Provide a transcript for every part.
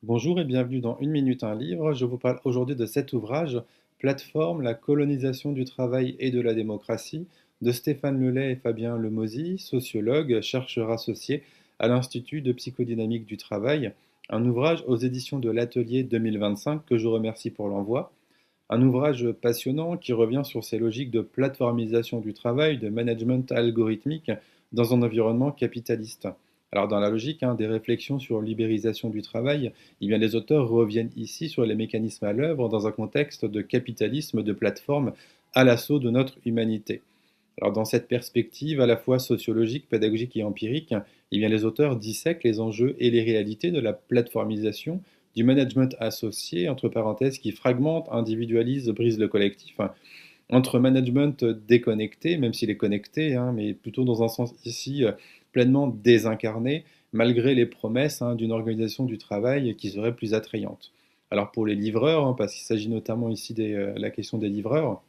Bonjour et bienvenue dans Une minute un livre. Je vous parle aujourd'hui de cet ouvrage, Plateforme, la colonisation du travail et de la démocratie, de Stéphane Lelay et Fabien Lemosy, sociologues, chercheurs associés à l'Institut de psychodynamique du travail. Un ouvrage aux éditions de l'Atelier 2025 que je remercie pour l'envoi. Un ouvrage passionnant qui revient sur ces logiques de plateformisation du travail, de management algorithmique dans un environnement capitaliste. Alors dans la logique des réflexions sur l'ubérisation du travail, eh bien, les auteurs reviennent ici sur les mécanismes à l'œuvre dans un contexte de capitalisme de plateforme à l'assaut de notre humanité. Alors dans cette perspective à la fois sociologique, pédagogique et empirique, eh bien, les auteurs dissèquent les enjeux et les réalités de la plateformisation, du management associé, entre parenthèses, qui fragmente, individualise, brise le collectif, entre management déconnecté, même s'il est connecté, mais plutôt dans un sens ici pleinement désincarné, malgré les promesses d'une organisation du travail qui serait plus attrayante. Alors pour les livreurs, parce qu'il s'agit notamment ici de la question des livreurs,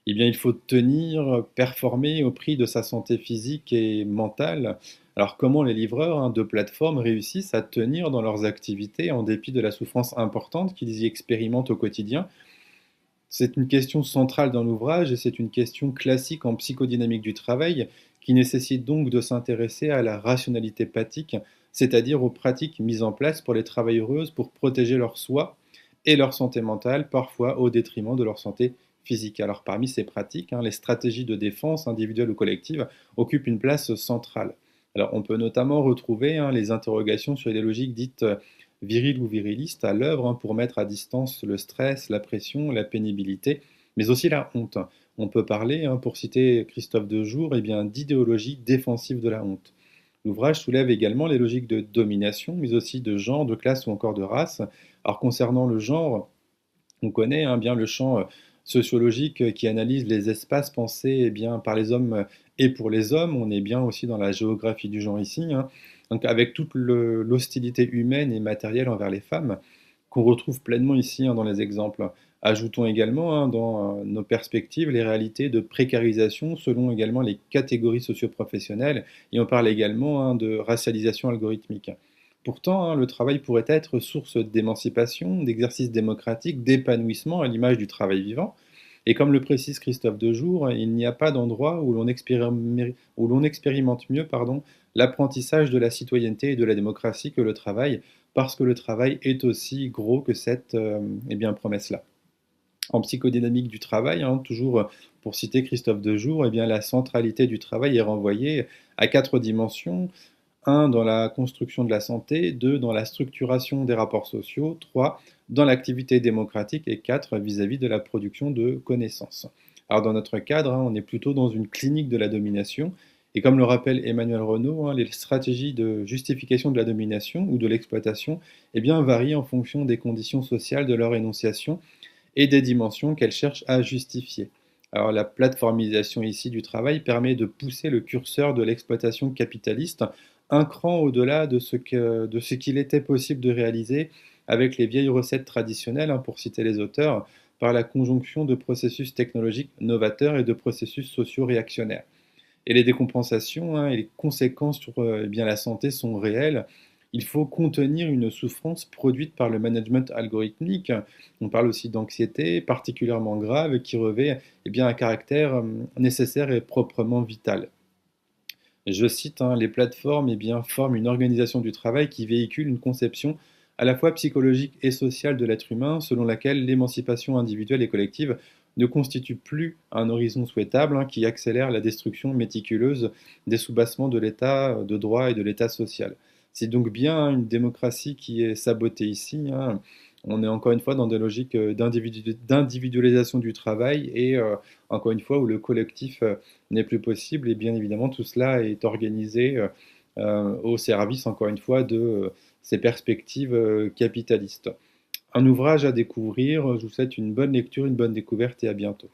eh bien, il faut tenir, performer au prix de sa santé physique et mentale. Alors, comment les livreurs de plateformes réussissent à tenir dans leurs activités en dépit de la souffrance importante qu'ils y expérimentent au quotidien? C'est une question centrale dans l'ouvrage et c'est une question classique en psychodynamique du travail qui nécessite donc de s'intéresser à la rationalité pathique, c'est-à-dire aux pratiques mises en place pour les travailleuses pour protéger leur soi et leur santé mentale, parfois au détriment de leur santé physique. Alors parmi ces pratiques, les stratégies de défense individuelle ou collective occupent une place centrale. Alors on peut notamment retrouver les interrogations sur les logiques dites viril ou viriliste à l'œuvre pour mettre à distance le stress, la pression, la pénibilité, mais aussi la honte. On peut parler, pour citer Christophe Dejour, d'idéologie défensive de la honte. L'ouvrage soulève également les logiques de domination, mais aussi de genre, de classe ou encore de race. Alors concernant le genre, on connaît bien le champ sociologique qui analyse les espaces pensés par les hommes et pour les hommes. On est bien aussi dans la géographie du genre ici. Donc avec toute l'hostilité humaine et matérielle envers les femmes qu'on retrouve pleinement ici dans les exemples. Ajoutons également dans nos perspectives les réalités de précarisation selon également les catégories socioprofessionnelles et on parle également de racialisation algorithmique. Pourtant, le travail pourrait être source d'émancipation, d'exercice démocratique, d'épanouissement à l'image du travail vivant. Et comme le précise Christophe Dejour, il n'y a pas d'endroit où l'on expérimente mieux l'apprentissage de la citoyenneté et de la démocratie que le travail, parce que le travail est aussi gros que cette promesse-là. En psychodynamique du travail, toujours pour citer Christophe Dejour, la centralité du travail est renvoyée à quatre dimensions. 1 dans la construction de la santé, 2 dans la structuration des rapports sociaux, 3 dans l'activité démocratique et 4 vis-à-vis de la production de connaissances. Alors dans notre cadre, on est plutôt dans une clinique de la domination et comme le rappelle Emmanuel Renaud, les stratégies de justification de la domination ou de l'exploitation varient en fonction des conditions sociales de leur énonciation et des dimensions qu'elles cherchent à justifier. Alors la plateformisation ici du travail permet de pousser le curseur de l'exploitation capitaliste un cran au-delà de ce qu'il était possible de réaliser avec les vieilles recettes traditionnelles, pour citer les auteurs, par la conjonction de processus technologiques novateurs et de processus sociaux réactionnaires. Et les décompensations et les conséquences sur la santé sont réelles. Il faut contenir une souffrance produite par le management algorithmique. On parle aussi d'anxiété particulièrement grave qui revêt un caractère nécessaire et proprement vital. Je cite, les plateformes forment une organisation du travail qui véhicule une conception à la fois psychologique et sociale de l'être humain, selon laquelle l'émancipation individuelle et collective ne constitue plus un horizon souhaitable qui accélère la destruction méticuleuse des soubassements de l'état de droit et de l'état social. C'est donc bien une démocratie qui est sabotée ici. On est encore une fois dans des logiques d'individualisation du travail et encore une fois où le collectif n'est plus possible et bien évidemment tout cela est organisé au service encore une fois de ces perspectives capitalistes. Un ouvrage à découvrir, je vous souhaite une bonne lecture, une bonne découverte et à bientôt.